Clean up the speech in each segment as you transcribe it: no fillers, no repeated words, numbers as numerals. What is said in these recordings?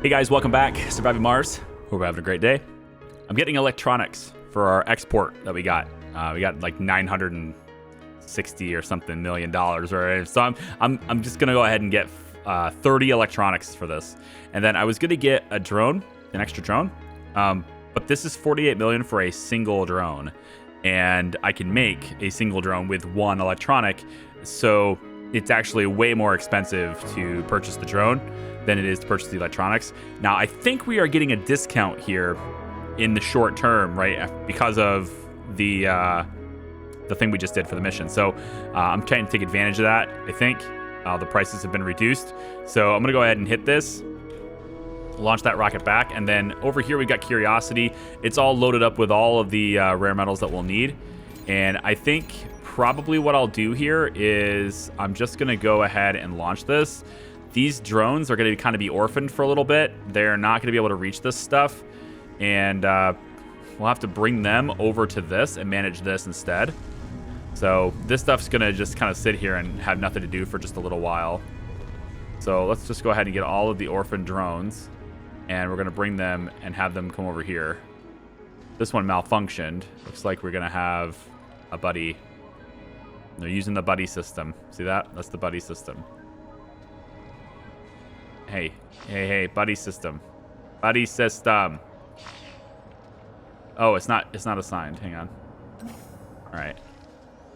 Hey guys, welcome back. Surviving Mars. Hope we're having a great day. I'm getting electronics for our export that we got. We got like 960 or something million dollars, right? So I'm just gonna go ahead and get 30 electronics for this, and then I was gonna get a drone, an extra drone, but this is 48 million for a single drone, and I can make a single drone with one electronic, so it's actually way more expensive to purchase the drone than it is to purchase the electronics. Now, I think we are getting a discount here in the short term, right? Because of the thing we just did for the mission. So I'm trying to take advantage of that, I think. The prices have been reduced. So I'm gonna go ahead and hit this, launch that rocket back, and then over here we got Curiosity. It's all loaded up with all of the rare metals that we'll need. And I think probably what I'll do here is I'm just gonna go ahead and launch this. These drones are going to kind of be orphaned for a little bit. They're not going to be able to reach this stuff. And we'll have to bring them over to this and manage this instead. So this stuff's going to just kind of sit here and have nothing to do for just a little while. So let's just go ahead and get all of the orphaned drones. And we're going to bring them and have them come over here. This one malfunctioned. Looks like we're going to have a buddy. They're using the buddy system. See that? That's the buddy system. Hey, buddy system. Buddy system. Oh, it's not assigned. Hang on. All right.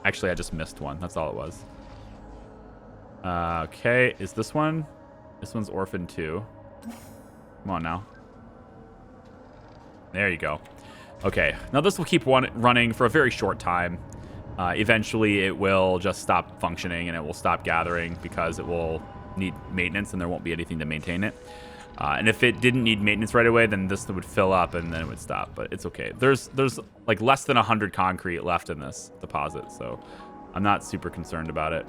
Actually, I just missed one. That's all it was. Okay, is this one? This one's orphan too. Come on now. There you go. Okay, now this will keep running for a very short time. Eventually, it will just stop functioning and it will stop gathering because it will need maintenance and there won't be anything to maintain it. And if it didn't need maintenance right away, then this would fill up and then it would stop. But it's okay. There's like less than 100 concrete left in this deposit, so I'm not super concerned about it.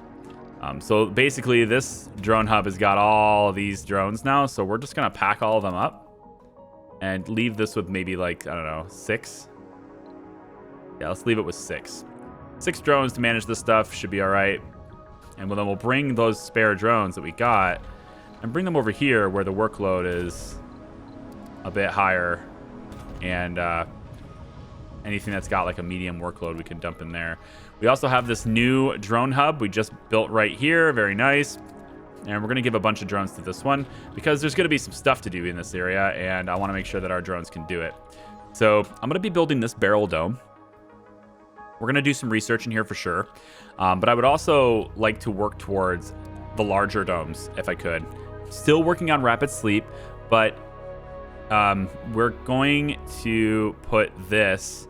So basically, this drone hub has got all these drones now, so we're just gonna pack all of them up and leave this with maybe like, I don't know, 6. Yeah, let's leave it with 6. 6 drones to manage this stuff should be all right. And then we'll bring those spare drones that we got and bring them over here where the workload is a bit higher. And anything that's got like a medium workload, we can dump in there. We also have this new drone hub we just built right here. Very nice. And we're going to give a bunch of drones to this one because there's going to be some stuff to do in this area. And I want to make sure that our drones can do it. So I'm going to be building this barrel dome. We're going to do some research in here for sure. But I would also like to work towards the larger domes if I could. Still working on rapid sleep, but we're going to put this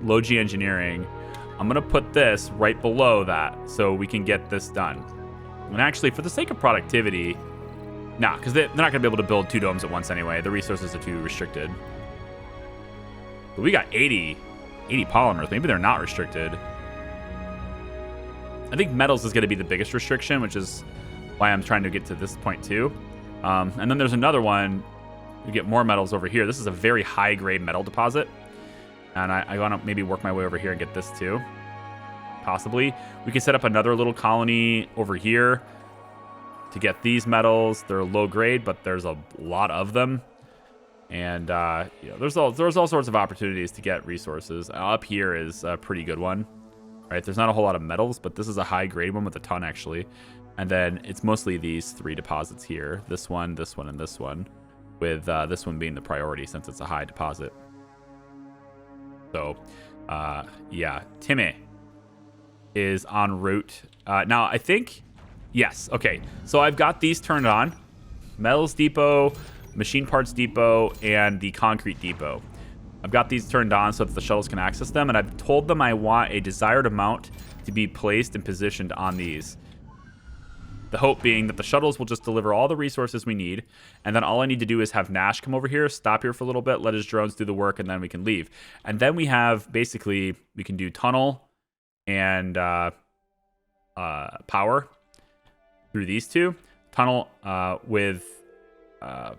low G engineering. I'm going to put this right below that so we can get this done. And actually, for the sake of productivity, because they're not going to be able to build 2 domes at once anyway. The resources are too restricted. But we got 80 polymers. Maybe they're not restricted. I think metals is going to be the biggest restriction, which is why I'm trying to get to this point too. And then there's another one. We get more metals over here. This is a very high grade metal deposit. And I want to maybe work my way over here and get this too. Possibly. We can set up another little colony over here to get these metals. They're low grade, but there's a lot of them. And there's all sorts of opportunities to get resources. Up here is a pretty good one, right? There's not a whole lot of metals, but this is a high grade one with a ton actually. And then it's mostly these 3 deposits here: this one, and this one, with this one being the priority since it's a high deposit. So, yeah, Timmy is en route. Now I think, yes, okay. So I've got these turned on: metals depot, machine parts depot, and the concrete depot. I've got these turned on so that the shuttles can access them, and I've told them I want a desired amount to be placed and positioned on these. The hope being that the shuttles will just deliver all the resources we need, and then all I need to do is have Nash come over here, stop here for a little bit, let his drones do the work, and then we can leave. And then we have, basically, we can do tunnel and power through these 2. Tunnel with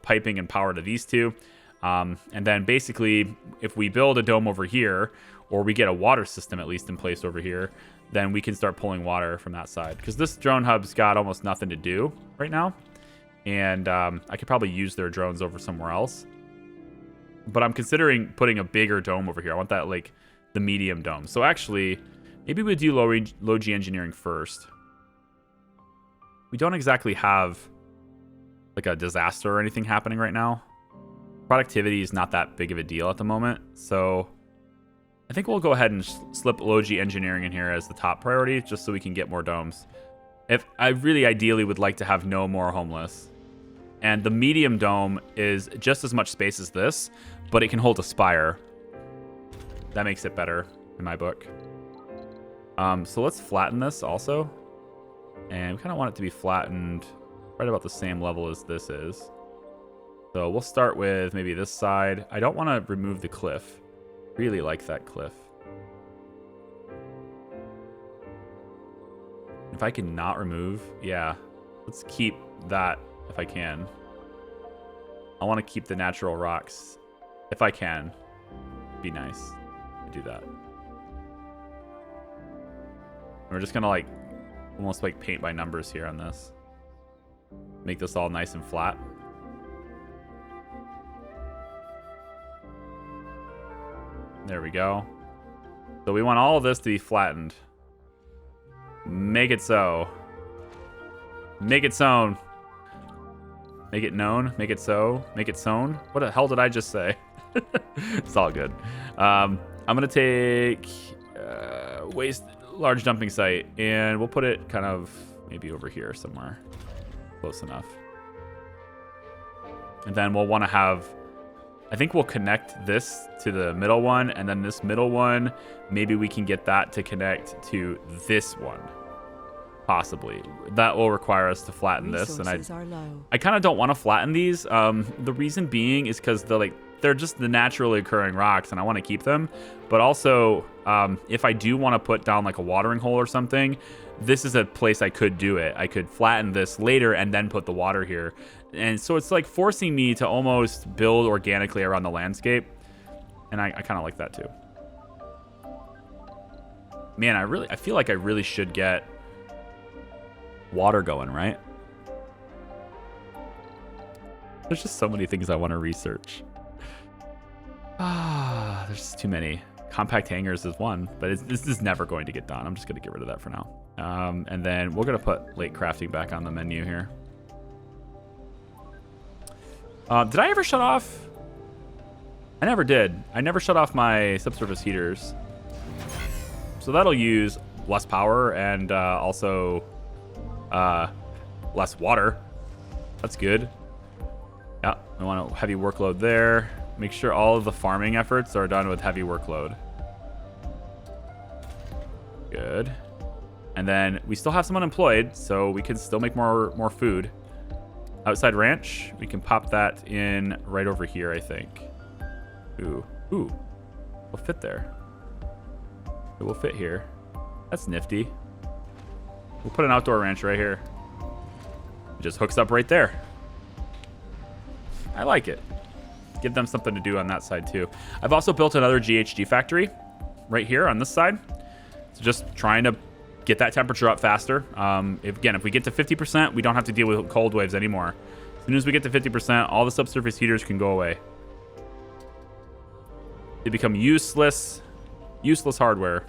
piping and power to these 2. And then basically, if we build a dome over here, or we get a water system at least in place over here, then we can start pulling water from that side. Because this drone hub's got almost nothing to do right now. And I could probably use their drones over somewhere else. But I'm considering putting a bigger dome over here. I want that, like, the medium dome. So actually, maybe we do low G engineering first. We don't exactly have, like, a disaster or anything happening right now. Productivity is not that big of a deal at the moment. So I think we'll go ahead and slip low G engineering in here as the top priority, just so we can get more domes. If I really ideally would like to have no more homeless. And the medium dome is just as much space as this, but it can hold a spire. That makes it better in my book. So let's flatten this also. And we kind of want it to be flattened right about the same level as this is. So we'll start with maybe this side. I don't want to remove the cliff. Really like that cliff. If I can not remove, yeah. Let's keep that if I can. I want to keep the natural rocks if I can. Be nice to do that. We're just gonna like almost like paint by numbers here on this. Make this all nice and flat. There we go. So we want all of this to be flattened. Make it so. Make it sown. Make it known. Make it so. Make it sown. What the hell did I just say? It's all good. I'm going to take waste large dumping site, and we'll put it kind of maybe over here somewhere. Close enough. And then we'll want to have, I think we'll connect this to the middle one, and then this middle one, maybe we can get that to connect to this one. Possibly. That will require us to flatten this, and I kind of don't want to flatten these. The reason being is because they're just the naturally occurring rocks, and I want to keep them. But also, if I do want to put down like a watering hole or something, this is a place I could do it. I could flatten this later and then put the water here. And so it's like forcing me to almost build organically around the landscape. And I kind of like that too. Man, I feel like I really should get water going, right? There's just so many things I want to research. There's just too many. Compact hangers is one, but this is never going to get done. I'm just going to get rid of that for now. And then we're going to put late crafting back on the menu here. Did I ever shut off? I never did. I never shut off my subsurface heaters. So that'll use less power and also less water. That's good. Yeah, we want a heavy workload there. Make sure all of the farming efforts are done with heavy workload. Good. And then we still have someone employed, so we can still make more food. Outside ranch, we can pop that in right over here, I think. Ooh. We'll fit there. It will fit here. That's nifty. We'll put an outdoor ranch right here. It just hooks up right there. I like it. Give them something to do on that side too. I've also built another GHG factory right here on this side. So just trying to get that temperature up faster. If we get to 50%, we don't have to deal with cold waves anymore. As soon as we get to 50%, all the subsurface heaters can go away. They become useless hardware.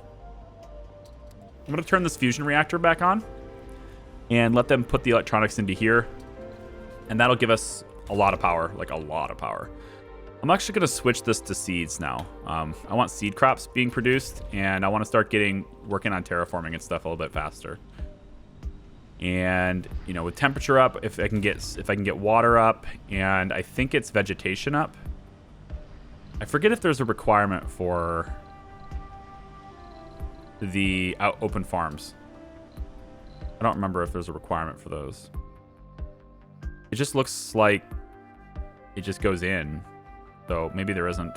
I'm going to turn this fusion reactor back on and let them put the electronics into here. And that'll give us a lot of power, like a lot of power. I'm actually going to switch this to seeds now. I want seed crops being produced, and I want to start working on terraforming and stuff a little bit faster. And with temperature up, if I can get water up, and I think it's vegetation up. I forget if there's a requirement for the open farms. I don't remember if there's a requirement for those. It just looks like it just goes in. So maybe there isn't.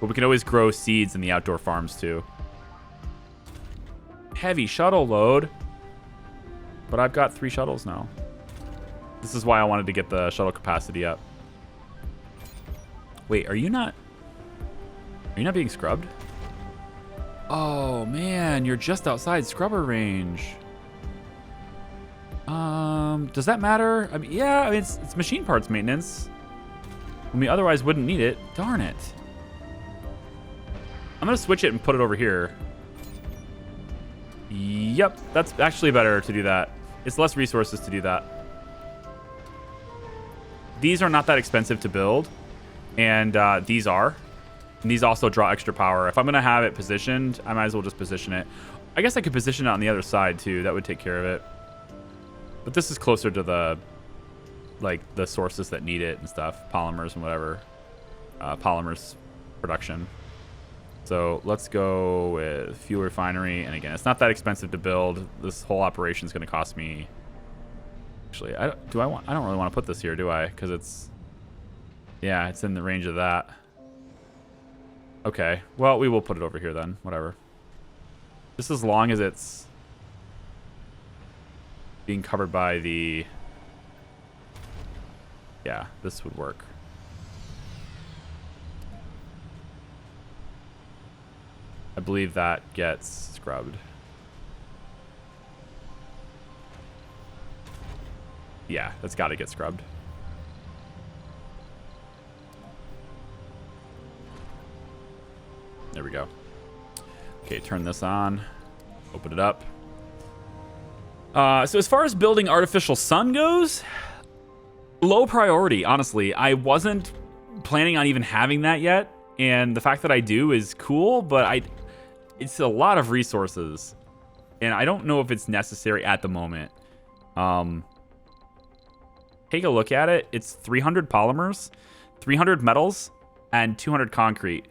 But we can always grow seeds in the outdoor farms too. Heavy shuttle load. But I've got 3 shuttles now. This is why I wanted to get the shuttle capacity up. Wait, are you not being scrubbed? Oh man, you're just outside scrubber range. Does that matter? I mean, yeah, I mean, it's machine parts maintenance. When we otherwise wouldn't need it. Darn it. I'm going to switch it and put it over here. Yep, that's actually better to do that. It's less resources to do that. These are not that expensive to build, and these are. And these also draw extra power. If I'm going to have it positioned, I might as well just position it. I guess I could position it on the other side, too. That would take care of it. But this is closer to the, like, the sources that need it and stuff. Polymers and whatever. Polymers production. So let's go with fuel refinery. And again, it's not that expensive to build. This whole operation is going to cost me. Actually, I don't really want to put this here, do I? Because it's, yeah, it's in the range of that. Okay, well, we will put it over here then. Whatever. Just as long as it's being covered by the, yeah, this would work. I believe that gets scrubbed. Yeah, that's got to get scrubbed. There we go. Okay, turn this on. Open it up. So as far as building artificial sun goes, low priority, honestly. I wasn't planning on even having that yet. And the fact that I do is cool, but it's a lot of resources. And I don't know if it's necessary at the moment. Take a look at it. It's 300 polymers, 300 metals, and 200 concrete.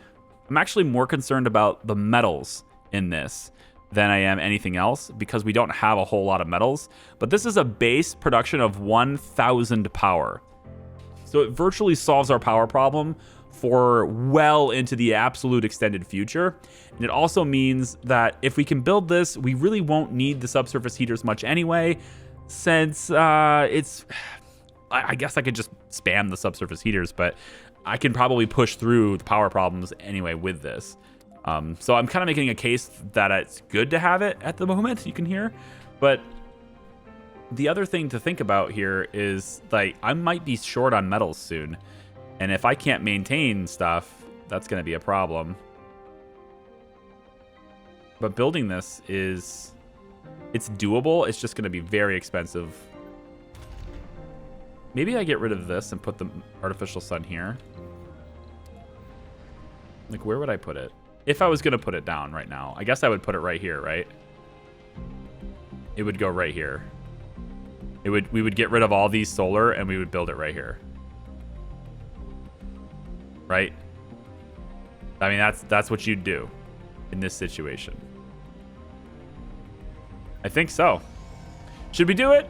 I'm actually more concerned about the metals in this than I am anything else because we don't have a whole lot of metals. But this is a base production of 1,000 power. So it virtually solves our power problem for well into the absolute extended future. And it also means that if we can build this, we really won't need the subsurface heaters much anyway, since it's... I guess I could just spam the subsurface heaters, but I can probably push through the power problems anyway with this. So I'm kind of making a case that it's good to have it at the moment, you can hear. But the other thing to think about here is, like, I might be short on metals soon. And if I can't maintain stuff, that's going to be a problem. But building this it's doable. It's just going to be very expensive. Maybe I get rid of this and put the artificial sun here. Like, where would I put it? If I was going to put it down right now, I guess I would put it right here, right? It would go right here. We would get rid of all these solar and we would build it right here. Right? I mean, that's what you'd do in this situation. I think so. Should we do it?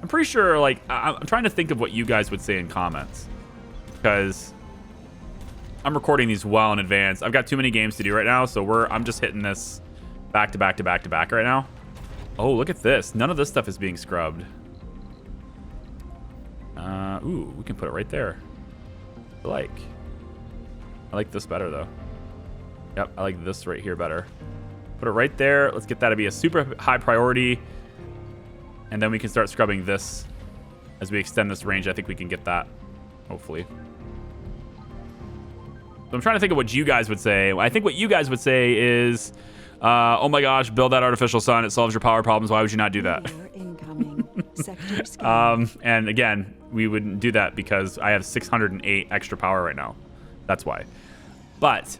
I'm pretty sure, like, I'm trying to think of what you guys would say in comments. Because I'm recording these well in advance. I've got too many games to do right now, so I'm just hitting this back to back to back to back right now. Oh, look at this. None of this stuff is being scrubbed. Ooh, we can put it right there. I like this better, though. Yep, I like this right here better. Put it right there. Let's get that to be a super high priority. And then we can start scrubbing this. As we extend this range, I think we can get that, hopefully. So I'm trying to think of what you guys would say. I think what you guys would say is, oh my gosh, build that artificial sun. It solves your power problems. Why would you not do that? And again, we wouldn't do that because I have 608 extra power right now. That's why. But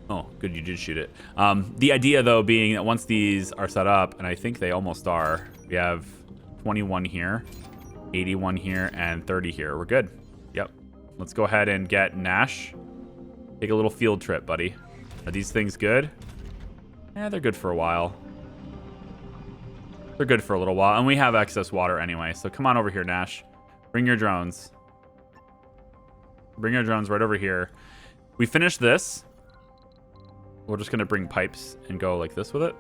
oh, good, you did shoot it. The idea, though, being that once these are set up, and I think they almost are, we have 21 here, 81 here, and 30 here. We're good. Yep. Let's go ahead and get Nash. Take a little field trip, buddy. Are these things good? Yeah, they're good for a while. They're good for a little while, and we have excess water anyway, so come on over here, Nash. Bring your drones. Bring your drones right over here. We finish this. We're just going to bring pipes and go like this with it.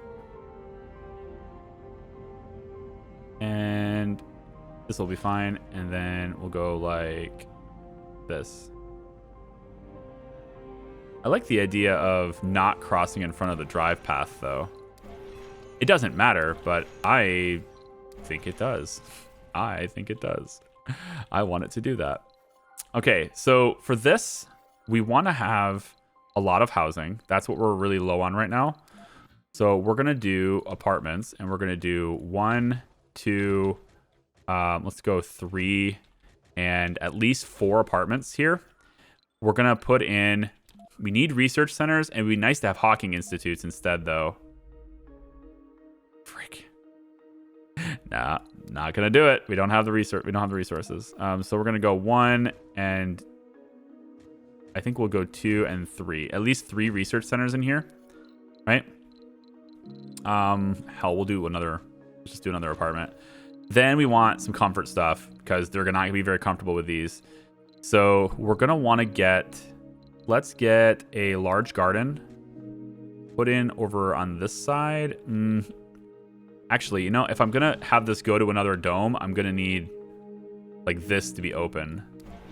And this will be fine. And then we'll go like this. I like the idea of not crossing in front of the drive path, though. It doesn't matter, but I think it does. I think it does. I want it to do that. Okay, so for this, we want to have a lot of housing. That's what we're really low on right now. So we're going to do apartments, and we're going to do 1, 2, let's go 3, and at least 4 apartments here. We're going to put in, we need research centers, and it'd be nice to have hawking institutes instead, though. Frick. Nah, not going to do it. We don't have the research. We don't have the resources. So we're going to go 1, and I think we'll go 2 and 3. At least 3 research centers in here, right? Hell, we'll do another. Let's just do another apartment. Then we want some comfort stuff because they're not going to be very comfortable with these. So we're going to want to get, let's get a large garden put in over on this side. Actually, you know, if I'm going to have this go to another dome, I'm going to need like this to be open.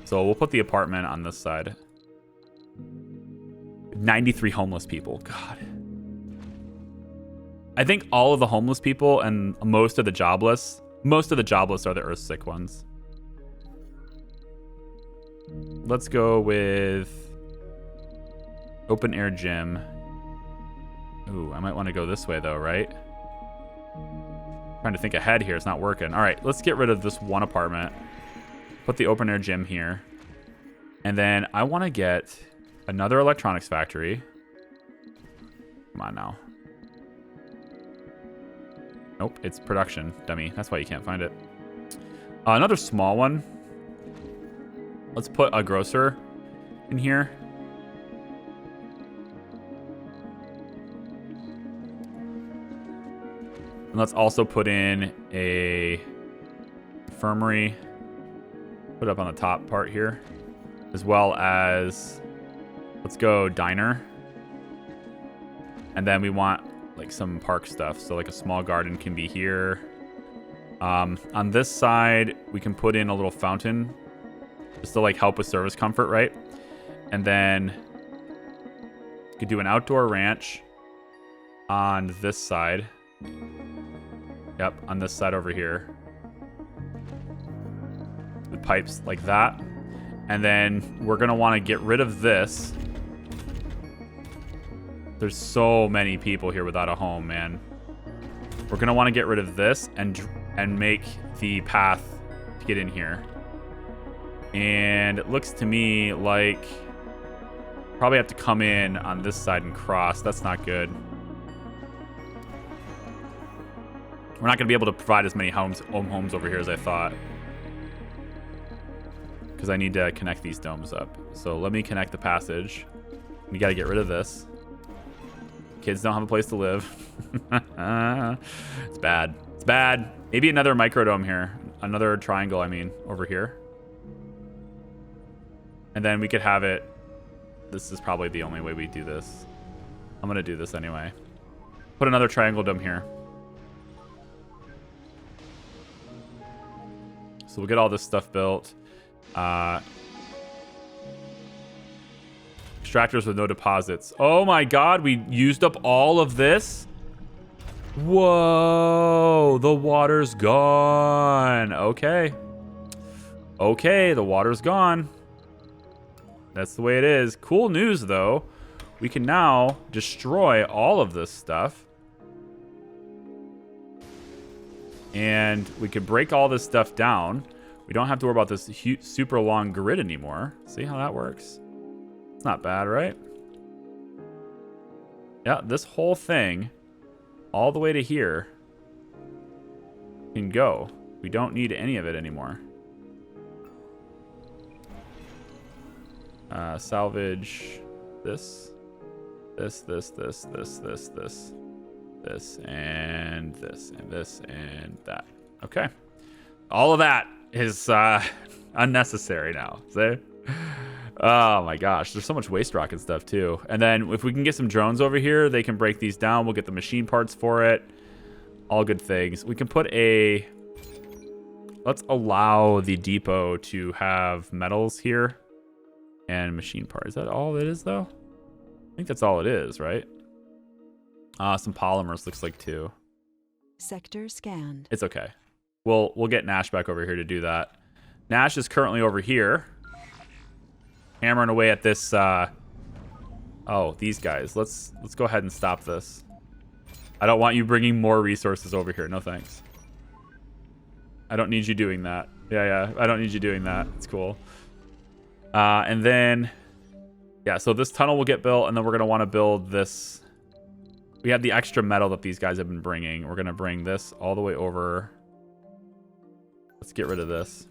So we'll put the apartment on this side. 93 homeless people. God. I think all of the homeless people and most of the jobless are the Earth-sick ones. Let's go with open air gym. Ooh, I might want to go this way though, right? Trying to think ahead here. It's not working. All right, let's get rid of this one apartment. Put the open air gym here. And then I want to get another electronics factory. Come on now. Nope, it's production, dummy. That's why you can't find it. Another small one. Let's put a grocer in here. And let's also put in a infirmary. Put it up on the top part here. As well as, let's go diner. And then we want like some park stuff. So like a small garden can be here. On this side, we can put in a little fountain just to like help with service comfort, right? And then you could do an outdoor ranch on this side. Yep, on this side over here. With pipes like that. And then we're going to want to get rid of this. There's so many people here without a home, man. We're going to want to get rid of this and make the path to get in here. And it looks to me like probably have to come in on this side and cross. That's not good. We're not going to be able to provide as many homes over here as I thought. Because I need to connect these domes up. So let me connect the passage. We got to get rid of this. Kids don't have a place to live. It's bad. It's bad. Maybe another microdome here. Another triangle, I mean, over here. And then we could have it. This is probably the only way we do this. I'm going to do this anyway. Put another triangle dome here. So we'll get all this stuff built. Extractors with no deposits. Oh my god, we used up all of this? Whoa, the water's gone. Okay. Okay, the water's gone. That's the way it is. Cool news, though. We can now destroy all of this stuff. And we can break all this stuff down. We don't have to worry about this super long grid anymore. See how that works? It's not bad, right? Yeah, this whole thing, all the way to here, can go. We don't need any of it anymore. Salvage this, and that. Okay. All of that is unnecessary now. See? Oh my gosh, there's so much waste rock and stuff too. And then if we can get some drones over here, they can break these down. We'll get the machine parts for it. All good things. We can put a... Let's allow the depot to have metals here and machine parts. Is that all it is though? I think that's all it is, right? Some polymers looks like too. Sector scanned. It's okay. We'll get Nash back over here to do that. Nash is currently over here, hammering away at this. Oh, these guys. Let's go ahead and stop this. I don't want you bringing more resources over here. No thanks. I don't need you doing that. Yeah. I don't need you doing that. It's cool. And then, yeah. So this tunnel will get built, and then we're gonna want to build this. We have the extra metal that these guys have been bringing. We're gonna bring this all the way over. Let's get rid of this.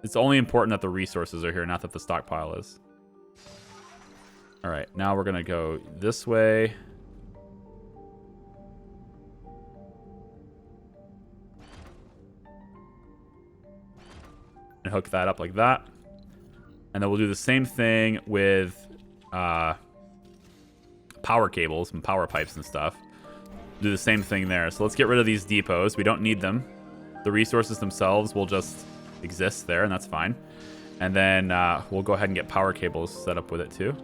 It's only important that the resources are here, not that the stockpile is. All right, now we're gonna go this way. And hook that up like that. And then we'll do the same thing with power cables and power pipes and stuff. Do the same thing there. So let's get rid of these depots. We don't need them. The resources themselves will just exist there, and that's fine. And then we'll go ahead and get power cables set up with it too.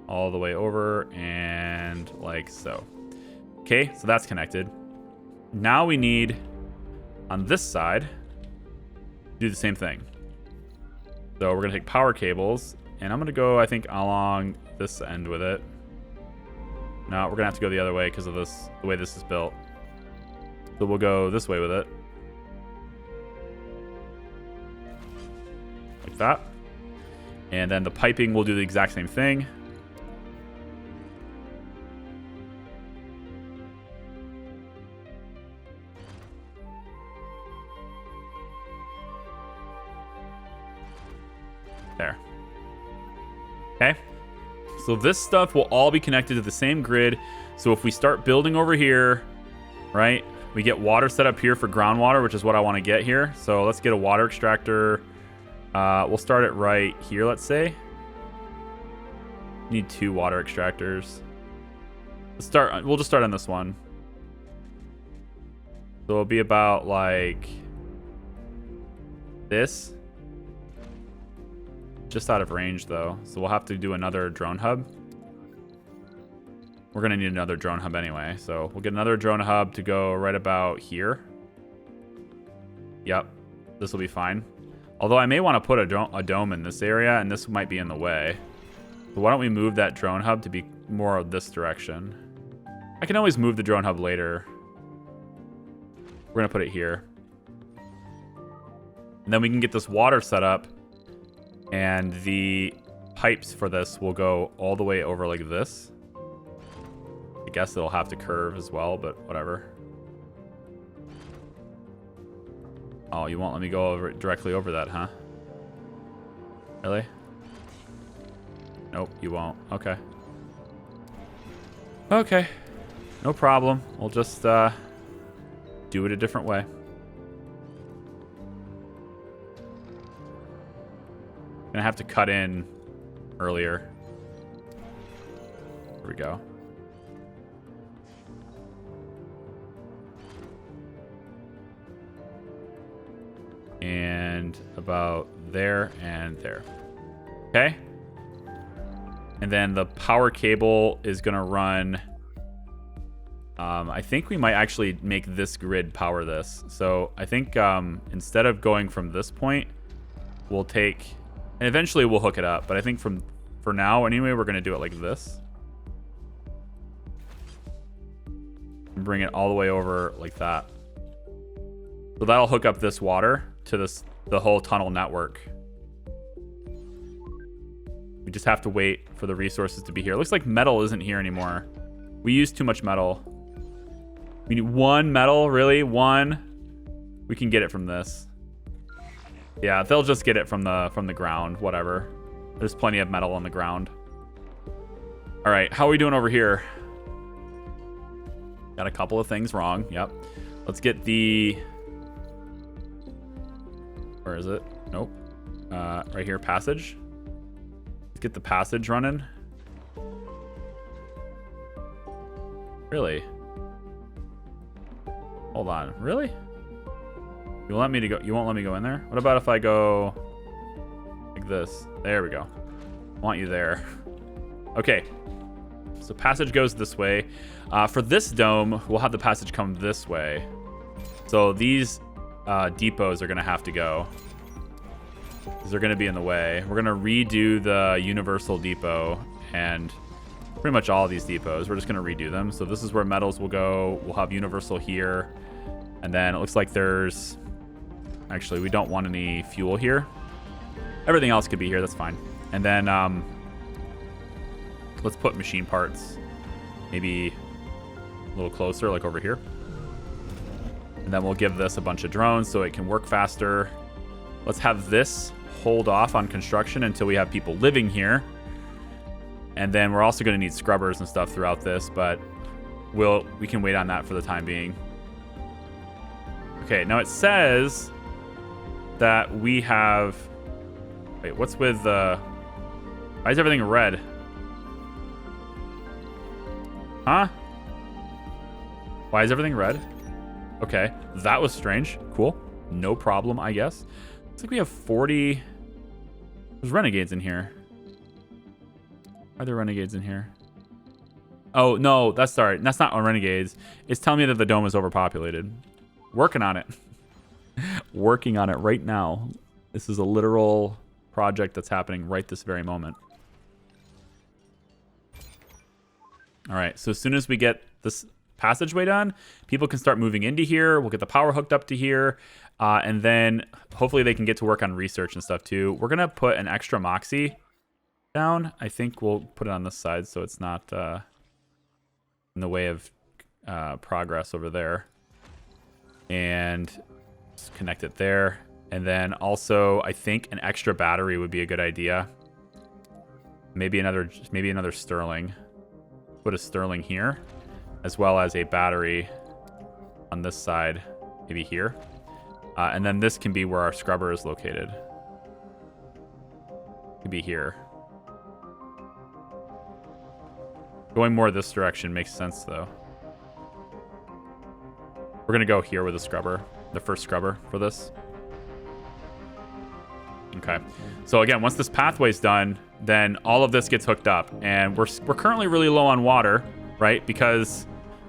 All the way over and like so. Okay, so that's connected. Now we need, on this side, do the same thing. So we're going to take power cables, and I'm going to go, I think, along this end with it. No, we're going to have to go the other way because of this, the way this is built. So we'll go this way with it. Like that. And then the piping will do the exact same thing. There. Okay. So this stuff will all be connected to the same grid. So if we start building over here, right, we get water set up here for groundwater, which is what I want to get here. So let's get a water extractor. We'll start it right here, let's say. Need 2 water extractors. We'll just start on this one. So it'll be about like this. Just out of range though, so we'll have to do another drone hub. We're gonna need another drone hub anyway, so we'll get another drone hub to go right about here. Yep, this will be fine. Although I may want to put a dome in this area, and this might be in the way. But why don't we move that drone hub to be more of this direction? I can always move the drone hub later. We're gonna put it here. And then we can get this water set up. And the pipes for this will go all the way over like this. I guess it'll have to curve as well, but whatever. Oh, you won't let me go over directly over that, huh? Really? Nope, you won't. Okay. Okay. No problem. We'll just do it a different way. Gonna have to cut in earlier. Here we go. And about there and there. Okay. And then the power cable is gonna run. I think we might actually make this grid power this. So I think instead of going from this point, we'll take. And eventually we'll hook it up, but I think for now anyway, we're gonna do it like this. And bring it all the way over like that. So that'll hook up this water to the whole tunnel network. We just have to wait for the resources to be here. It looks like metal isn't here anymore. We used too much metal. We need 1 metal, really? 1? We can get it from this. Yeah, they'll just get it from the ground, whatever. There's plenty of metal on the ground. All right, how are we doing over here? Got a couple of things wrong. Yep. Let's get the... Where is it? Nope. Right here, passage. Let's get the passage running. Really? Hold on. Really? You won't let me to go. You won't let me go in there? What about if I go like this? There we go. I want you there. Okay. So passage goes this way. For this dome, we'll have the passage come this way. So these depots are going to have to go. Because they're going to be in the way. We're going to redo the universal depot and pretty much all of these depots. We're just going to redo them. So this is where metals will go. We'll have universal here. And then it looks like there's... Actually, we don't want any fuel here. Everything else could be here. That's fine. And then let's put machine parts maybe a little closer, like over here. And then we'll give this a bunch of drones so it can work faster. Let's have this hold off on construction until we have people living here. And then we're also going to need scrubbers and stuff throughout this, but we can wait on that for the time being. Okay, now it says that we have... Wait, what's with the... Why is everything red? Huh? Why is everything red? Okay, that was strange. Cool. No problem, I guess. Looks like we have 40... There's renegades in here. Are there renegades in here? Oh, no, that's sorry. That's not on renegades. It's telling me that the dome is overpopulated. Working on it. Working on it right now. This is a literal project that's happening right this very moment. All right, so as soon as we get this passageway done, people can start moving into here. We'll get the power hooked up to here. And then hopefully they can get to work on research and stuff too. We're going to put an extra moxie down. I think we'll put it on this side so it's not in the way of progress over there. And just connect it there. And then also, I think an extra battery would be a good idea. Maybe another Sterling. Put a Sterling here, as well as a battery on this side, maybe here. And then this can be where our scrubber is located. Could be here. Going more this direction makes sense, though. We're going to go here with the scrubber, the first scrubber for this. Okay. So again, once this pathway's done, then all of this gets hooked up. And we're currently really low on water, right? Because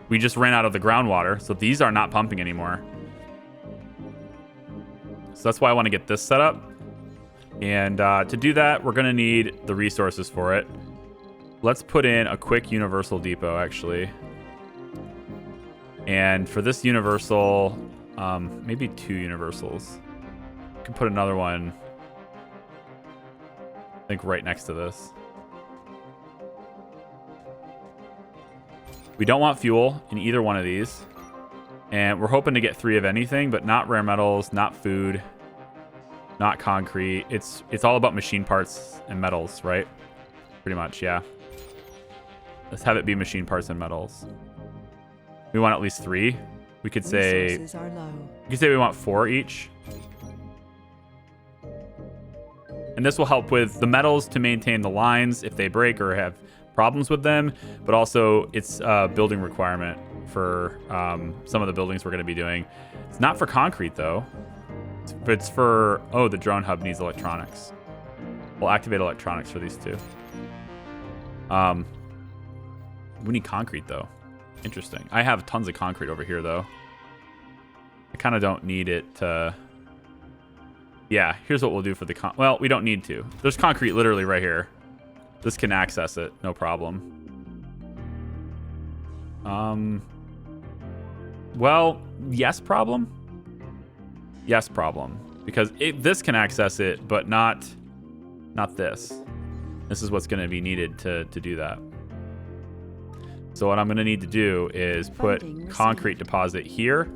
we just ran out of the groundwater. So these are not pumping anymore. So that's why I want to get this set up. And to do that, we're going to need the resources for it. Let's put in a quick universal depot, actually. And for this universal, maybe 2 universals. We can put another one, I think, right next to this. We don't want fuel in either one of these. And we're hoping to get 3 of anything, but not rare metals, not food, not concrete. It's all about machine parts and metals, right? Pretty much, yeah. Let's have it be machine parts and metals. We want at least 3. We could say... We could say we want 4 each. And this will help with the metals to maintain the lines if they break or have problems with them. But also, it's a building requirement for some of the buildings we're going to be doing. It's not for concrete, though. It's for... Oh, the drone hub needs electronics. We'll activate electronics for these 2. We need concrete, though. Interesting. I have tons of concrete over here, though. I kind of don't need it to... Yeah, here's what we'll do for the... Well, we don't need to. There's concrete literally right here. This can access it, no problem. Well, yes problem? Yes problem. Because this can access it, but not this. This is what's going to be needed to do that. So what I'm going to need to do is put concrete deposit here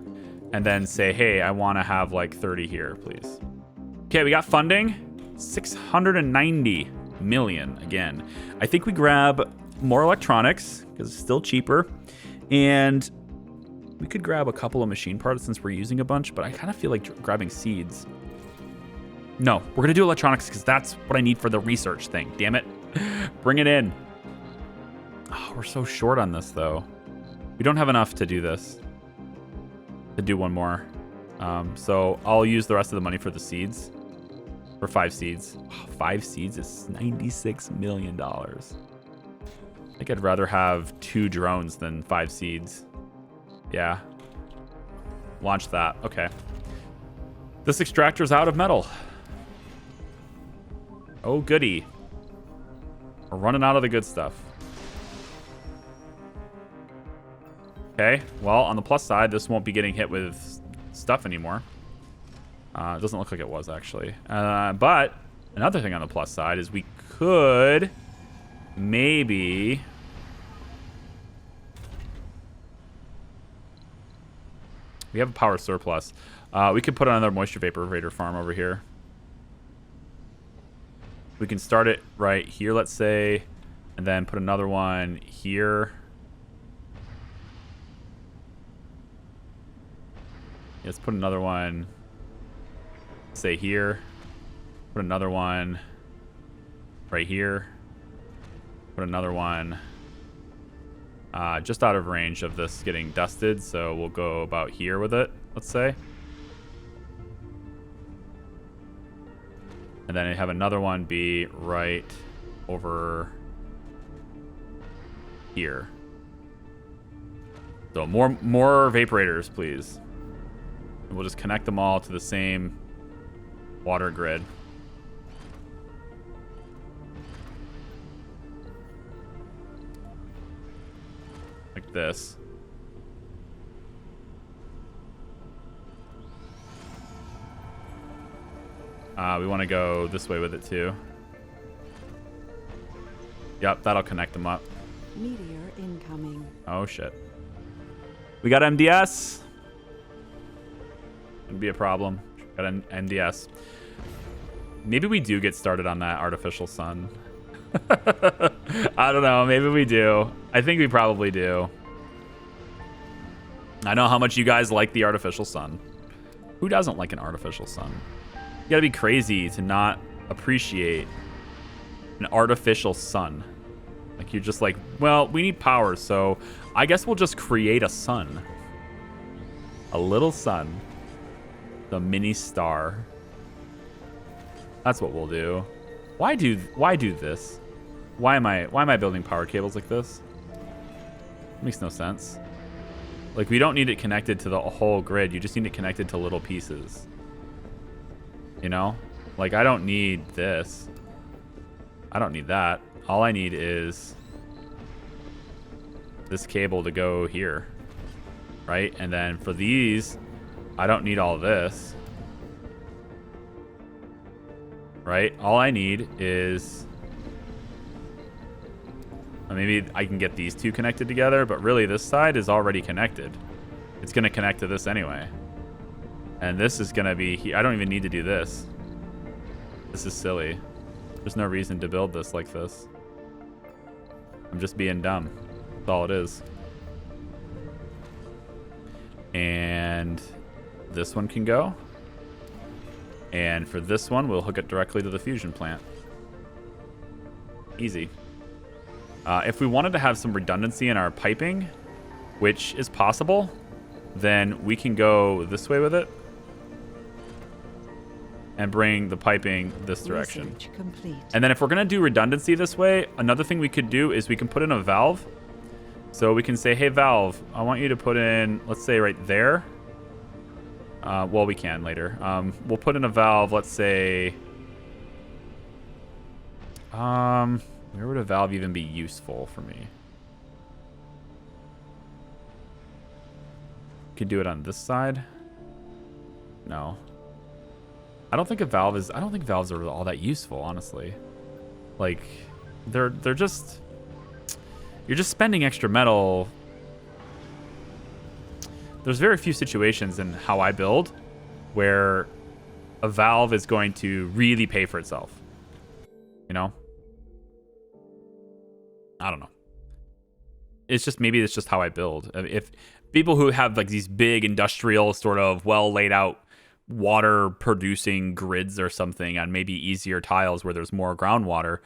and then say, hey, I want to have like 30 here, please. Okay, we got funding. 690 million again. I think we grab more electronics because it's still cheaper. And we could grab a couple of machine parts since we're using a bunch, but I kind of feel like grabbing seeds. No, we're going to do electronics because that's what I need for the research thing. Damn it. Bring it in. Oh, we're so short on this, though. We don't have enough to do this. To do one more. So I'll use the rest of the money for the seeds. For 5 seeds. Oh, 5 seeds is $96 million. think I'd rather have 2 drones than 5 seeds. Yeah. Launch that. Okay. This extractor's out of metal. Oh, goody. We're running out of the good stuff. Okay. Well, on the plus side, this won't be getting hit with stuff anymore. It doesn't look like it was, actually. But another thing on the plus side is we could maybe... We have a power surplus. We could put another moisture vaporator farm over here. We can start it right here, let's say, and then put another one here. Let's put another one, say here. Put another one right here. Put another one just out of range of this getting dusted, so we'll go about here with it, let's say. And then I have another one be right over here. So more vaporators, please. And we'll just connect them all to the same water grid. Like this. We want to go this way with it too. Yep, that'll connect them up. Meteor incoming. Oh shit. We got MDS. Wouldn't be a problem. Got an MDS. Maybe we do get started on that artificial sun. I don't know. Maybe we do. I think we probably do. I know how much you guys like the artificial sun. Who doesn't like an artificial sun? You gotta be crazy to not appreciate an artificial sun. Like, you're just like, well, we need power, so I guess we'll just create a sun. A little sun. The mini star. That's what we'll do. Why do this? Why am I building power cables like this? Makes no sense. Like, we don't need it connected to the whole grid. You just need it connected to little pieces. You know? Like, I don't need this. I don't need that. All I need is this cable to go here. Right? And then for these, I don't need all this. Right? All I need is... Maybe I can get these two connected together, but really this side is already connected. It's going to connect to this anyway. And this is going to be... I don't even need to do this. This is silly. There's no reason to build this like this. I'm just being dumb. That's all it is. And this one can go. And for this one, we'll hook it directly to the fusion plant. Easy. If we wanted to have some redundancy in our piping, which is possible, then we can go this way with it and bring the piping this direction. And then if we're going to do redundancy this way, another thing we could do is we can put in a valve. So we can say, hey, valve, I want you to put in, let's say right there. Well, we can later. We'll put in a valve, let's say... where would a valve even be useful for me? Could do it on this side. No. I don't think valves are all that useful, honestly. Like, they're just... You're just spending extra metal. There's very few situations in how I build where a valve is going to really pay for itself. You know? I don't know. Maybe it's just how I build. If people who have like these big industrial sort of well laid out water producing grids or something on maybe easier tiles where there's more groundwater,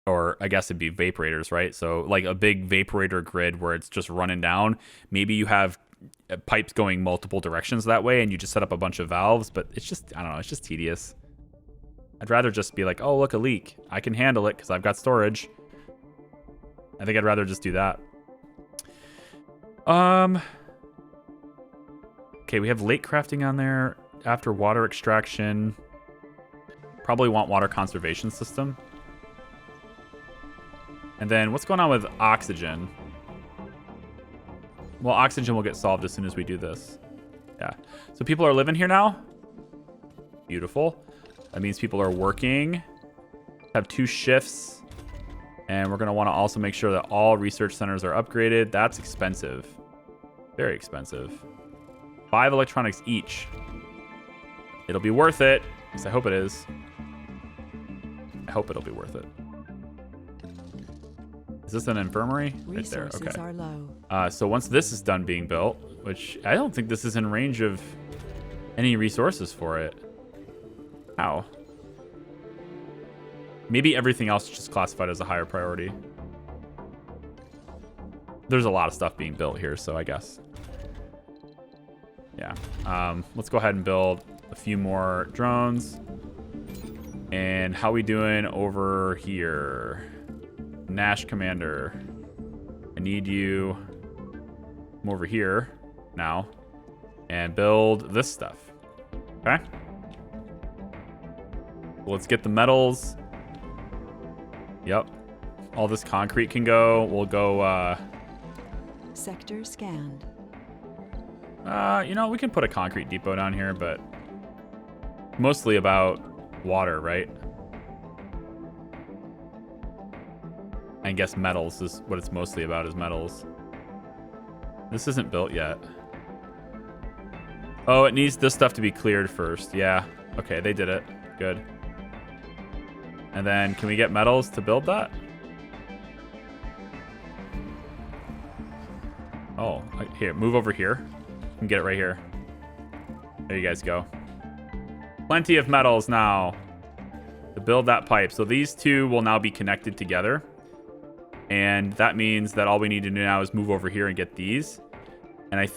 or I guess it'd be vaporators, right? So like a big vaporator grid where it's just running down. Maybe you have pipes going multiple directions that way and you just set up a bunch of valves, but it's just, I don't know, it's just tedious. I'd rather just be like, oh, look, a leak. I can handle it because I've got storage. I think I'd rather just do that. Okay, we have lake crafting on there. After water extraction. Probably want water conservation system. And then what's going on with oxygen? Well, oxygen will get solved as soon as we do this. Yeah. So people are living here now. Beautiful. That means people are working. Have 2 shifts. And we're going to want to also make sure that all research centers are upgraded. That's expensive. Very expensive. 5 electronics each. It'll be worth it. At least I hope it is. I hope it'll be worth it. Is this an infirmary? Right there. Resources Okay. are low. So once this is done being built, which I don't think this is in range of any resources for it. How? Maybe everything else is just classified as a higher priority. There's a lot of stuff being built here, so I guess. Yeah. Let's go ahead and build a few more drones. And how we doing over here? Nash Commander. I need you come over here now and build this stuff. Okay? Let's get the metals. Yep. All this concrete can go. We'll go, Sector scanned. you know, we can put a concrete depot down here, but mostly about water, right? I guess metals is what it's mostly about, is metals. This isn't built yet. Oh, it needs this stuff to be cleared first. Yeah. Okay, they did it. Good. And then can we get metals to build that? Oh, here, move over here. You can get it right here. There you guys go. Plenty of metals now to build that pipe. So these two will now be connected together. And that means that all we need to do now is move over here and get these. And I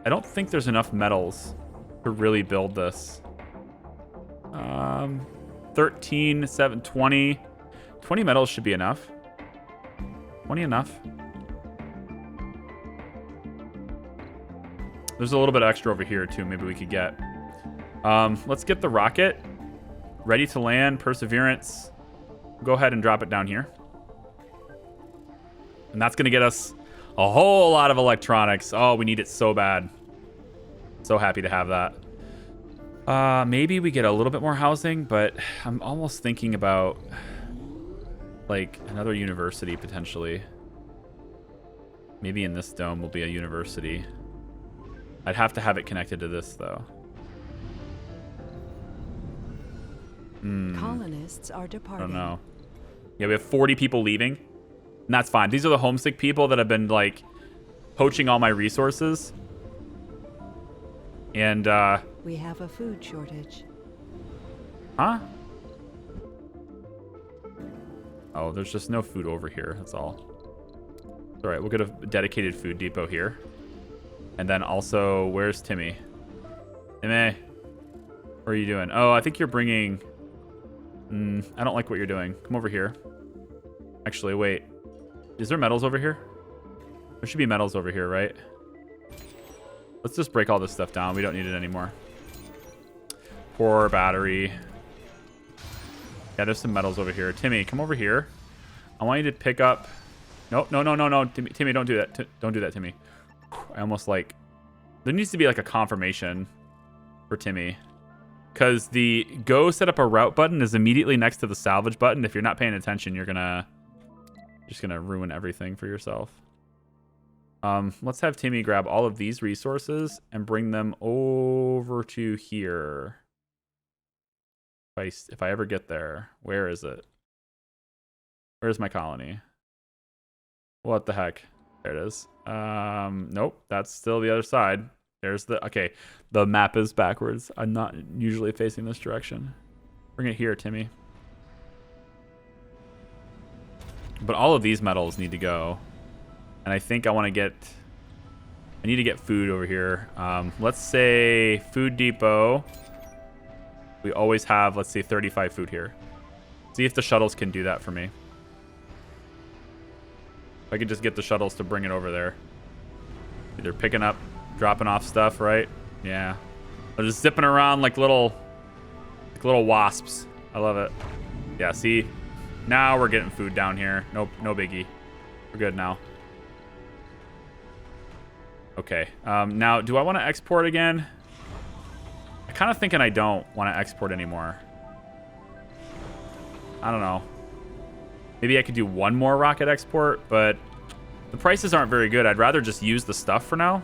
don't think there's enough metals to really build this. 13, 7, 20. 20 metals should be enough. 20 enough. There's a little bit extra over here too, maybe we could get. Let's get the rocket ready to land. Perseverance. Go ahead and drop it down here. And that's going to get us a whole lot of electronics. Oh, we need it so bad. So happy to have that. Maybe we get a little bit more housing, but I'm almost thinking about like another university potentially. Maybe in this dome will be a university. I'd have to have it connected to this though. Colonists are departing. I don't know. Yeah, we have 40 people leaving. And that's fine. These are the homesick people that have been like poaching all my resources. And We have a food shortage. huh? Oh, there's just no food over here. That's all. It's all right. We'll get a dedicated food depot here. And then also, where's Timmy? Timmy, what are you doing? Oh, I think you're bringing... I don't like what you're doing. Come over here. Actually, wait. Is there metals over here? There should be metals over here, right? Let's just break all this stuff down. We don't need it anymore. Poor battery. Yeah, there's some metals over here. Timmy, come over here. I want you to pick up... No. Timmy, don't do that. Don't do that, Timmy. I almost like... There needs to be like a confirmation for Timmy. Because the go set up a route button is immediately next to the salvage button. If you're not paying attention, you're just gonna ruin everything for yourself. Let's have Timmy grab all of these resources and bring them over to here. If I ever get there, where is it? Where's my colony? What the heck? There it is. Nope, that's still the other side. There's the, okay, the map is backwards. I'm not usually facing this direction. Bring it here, Timmy. But all of these metals need to go. And I think I need to get food over here. Let's say food depot. We always have, let's say 35 food here. See if the shuttles can do that for me. If I could just get the shuttles to bring it over there. Either picking up, dropping off stuff, right? Yeah. They're just zipping around like little wasps. I love it. Yeah, see? Now we're getting food down here. No biggie. We're good now. Okay. Now, do I want to export again? I'm kind of thinking I don't want to export anymore. I don't know. Maybe I could do one more rocket export, but the prices aren't very good. I'd rather just use the stuff for now.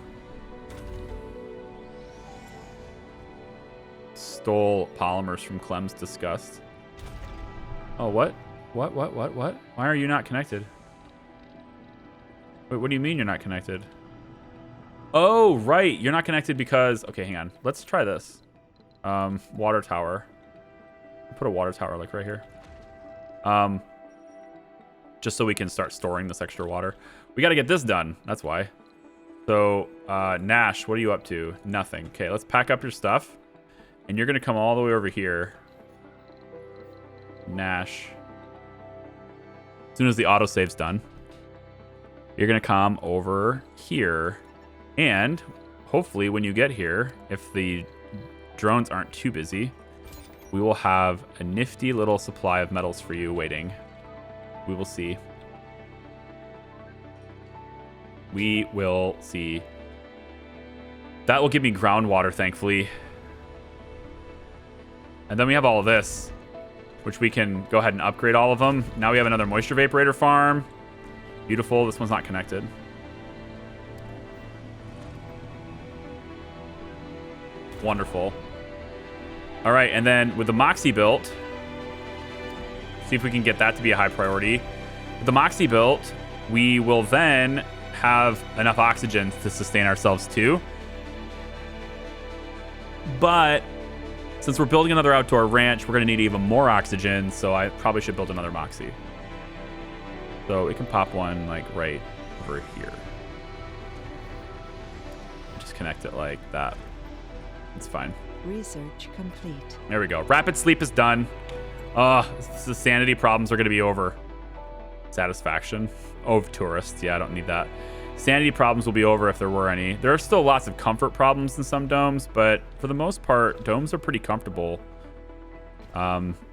Stole polymers from Clem's disgust. Oh, what? What? Why are you not connected? Wait, what do you mean you're not connected? Oh, right. You're not connected because... Okay, hang on. Let's try this. Water tower. I'll put a water tower like right here. Just so we can start storing this extra water. We got to get this done. That's why. So, Nash, what are you up to? Nothing. Okay, let's pack up your stuff. And you're going to come all the way over here. Nash. As soon as the autosave's done, you're going to come over here. And hopefully when you get here, if the drones aren't too busy, we will have a nifty little supply of metals for you waiting. We will see. We will see. That will give me groundwater, thankfully. And then we have all of this, which we can go ahead and upgrade all of them. Now we have another moisture vaporator farm. Beautiful. This one's not connected. Wonderful. All right, and then with the Moxie built, see if we can get that to be a high priority. With the Moxie built, we will then have enough oxygen to sustain ourselves too. But since we're building another outdoor ranch, we're going to need even more oxygen, so I probably should build another Moxie. So we can pop one like right over here. Just connect it like that. It's fine. Research complete. There we go. Rapid sleep is done. The sanity problems are going to be over. Satisfaction. Oh, tourists. Yeah, I don't need that. Sanity problems will be over if there were any. There are still lots of comfort problems in some domes, but for the most part, domes are pretty comfortable.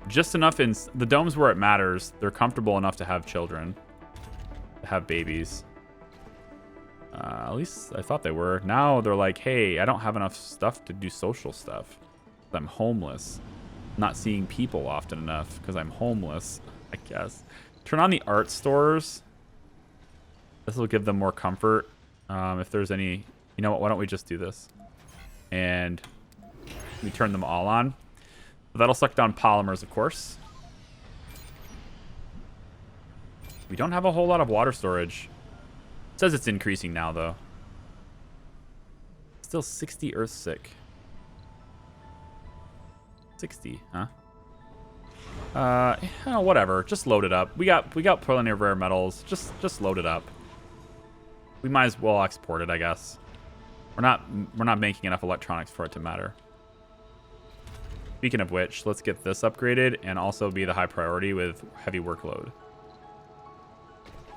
Just enough in the domes where it matters. They're comfortable enough to have children, to have babies. At least I thought they were. Now they're like, hey, I don't have enough stuff to do social stuff. I'm homeless. Not seeing people often enough because I'm homeless, I guess. Turn on the art stores. This will give them more comfort. If there's any... You know what? Why don't we just do this? And we turn them all on. So that'll suck down polymers, of course. We don't have a whole lot of water storage. It says it's increasing now, though. Still 60 Earth sick. 60, huh? Oh, whatever. Just load it up. We got plenty of rare metals. Just load it up. We might as well export it, I guess. We're not making enough electronics for it to matter. Speaking of which, let's get this upgraded and also be the high priority with heavy workload.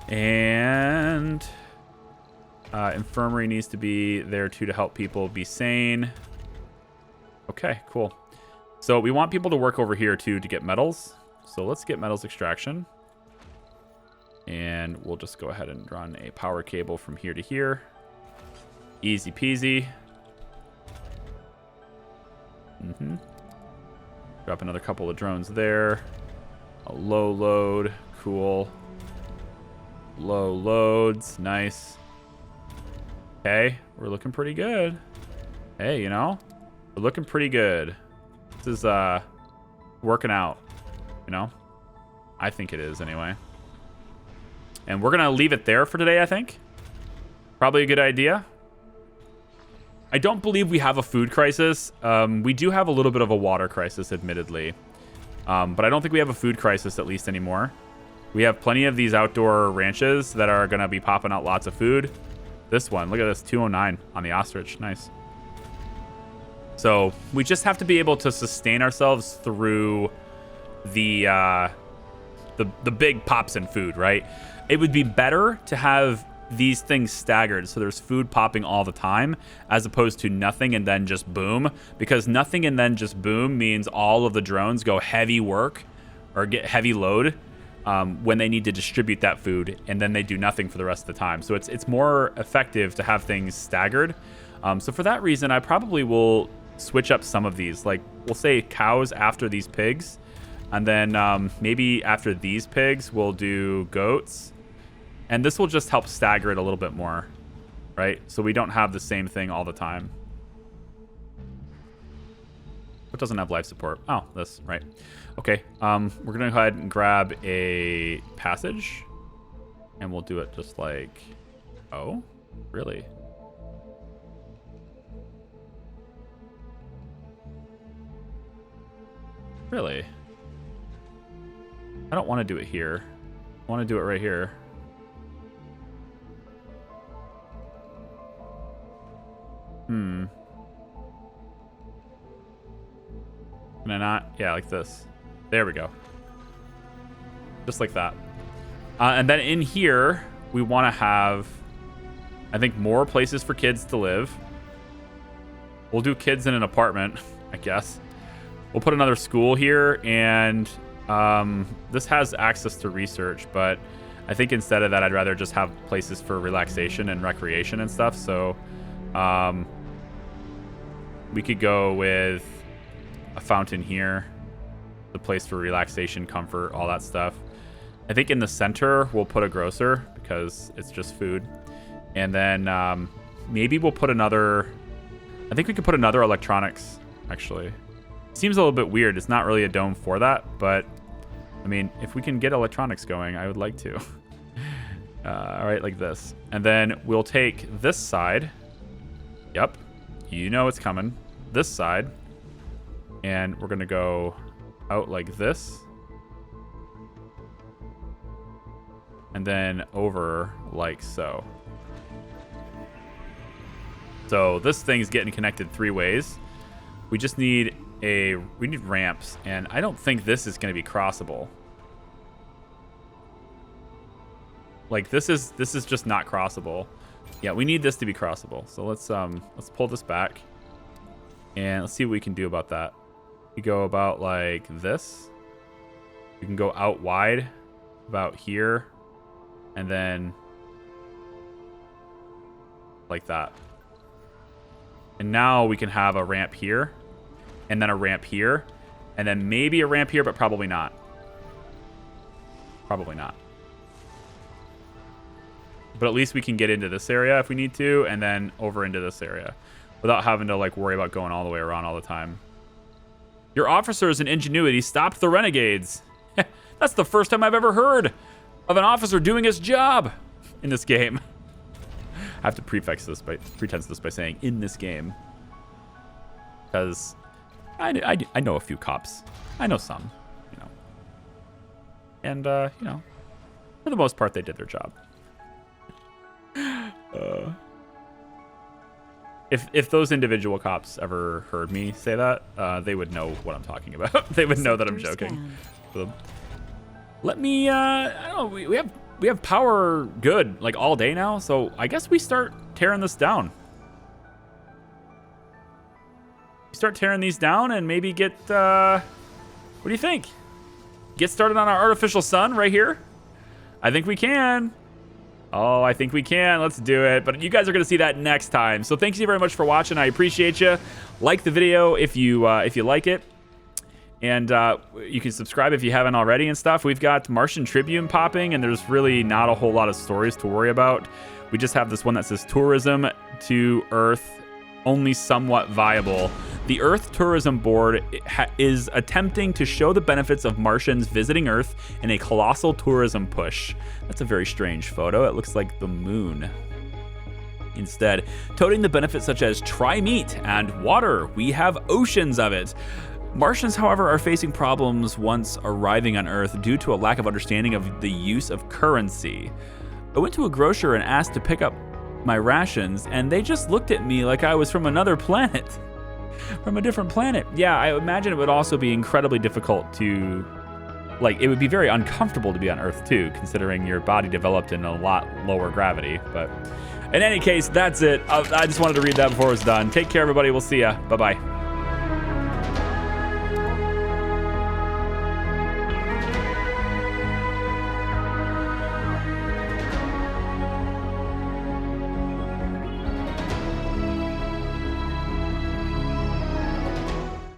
And infirmary needs to be there too to help people be sane. Okay, cool. So we want people to work over here too to get metals. So let's get metals extraction. And we'll just go ahead and run a power cable from here to here. Easy peasy. Drop another couple of drones there. A low load. Cool. Low loads. Nice. Okay. We're looking pretty good. Hey, you know? We're looking pretty good. This is working out. You know? I think it is anyway. And we're going to leave it there for today, I think. Probably a good idea. I don't believe we have a food crisis. We do have a little bit of a water crisis, admittedly. But I don't think we have a food crisis, at least anymore. We have plenty of these outdoor ranches that are going to be popping out lots of food. This one, look at this, 209 on the ostrich. Nice. So we just have to be able to sustain ourselves through the big pops in food, right? it would be better to have these things staggered so there's food popping all the time as opposed to nothing and then just boom, because nothing and then just boom means all of the drones go heavy work or get heavy load when they need to distribute that food, and then they do nothing for the rest of the time. So it's more effective to have things staggered. So for that reason, I probably will switch up some of these. Like, we'll say cows after these pigs, and then maybe after these pigs, we'll do goats. And this will just help stagger it a little bit more, right? So we don't have the same thing all the time. What doesn't have life support? Oh, this, right. Okay, we're going to go ahead and grab a passage. And we'll do it just like... Oh, really? Really? I don't want to do it here. I want to do it right here. Can I not? Yeah, like this. There we go. Just like that. And then in here, we want to have, I think, more places for kids to live. We'll do kids in an apartment, I guess. We'll put another school here, and this has access to research, but I think instead of that, I'd rather just have places for relaxation and recreation and stuff. So we could go with a fountain here, the place for relaxation, comfort, all that stuff. I think in the center, we'll put a grocer because it's just food. And then maybe we'll put another, I think we could put another electronics, actually. Seems a little bit weird. It's not really a dome for that, but I mean, if we can get electronics going, I would like to. All right, like this. And then we'll take this side. Yep, you know it's coming. This side. And we're gonna go out like this. And then over like so. So this thing's getting connected 3 ways. We just need we need ramps, and I don't think this is gonna be crossable. Like this is just not crossable. Yeah, we need this to be crossable. So let's pull this back. And let's see what we can do about that. We go about like this. We can go out wide about here. And then like that. And now we can have a ramp here. And then a ramp here. And then maybe a ramp here, but probably not. Probably not. But at least we can get into this area if we need to. And then over into this area. Without having to like worry about going all the way around all the time. Your officers and ingenuity stopped the renegades. That's the first time I've ever heard of an officer doing his job in this game. I have to pretense this by saying in this game. Because I know a few cops. I know some, you know. And, you know, for the most part, they did their job. If those individual cops ever heard me say that, they would know what I'm talking about. They would know that I'm joking. Let me, I don't know, we have power good, like, all day now, so I guess we start tearing this down. Start tearing these down and maybe get, what do you think? Get started on our artificial sun right here? I think we can. Oh, I think we can. Let's do it. But you guys are going to see that next time. So thank you very much for watching. I appreciate you. Like the video if you like it. And you can subscribe if you haven't already and stuff. We've got Martian Tribune popping, and there's really not a whole lot of stories to worry about. We just have this one that says tourism to Earth, only somewhat viable. The Earth Tourism Board is attempting to show the benefits of Martians visiting Earth in a colossal tourism push. That's a very strange photo. It looks like the moon. Instead, touting the benefits such as try meat and water. We have oceans of it. Martians, however, are facing problems once arriving on Earth due to a lack of understanding of the use of currency. I went to a grocer and asked to pick up my rations, and they just looked at me like I was from another planet. From a different planet. Yeah, I imagine it would also be incredibly difficult to like, it would be very uncomfortable to be on Earth too, considering your body developed in a lot lower gravity. But in any case, that's it. I just wanted to read that before it was done. Take care, everybody. We'll see ya. Bye-bye.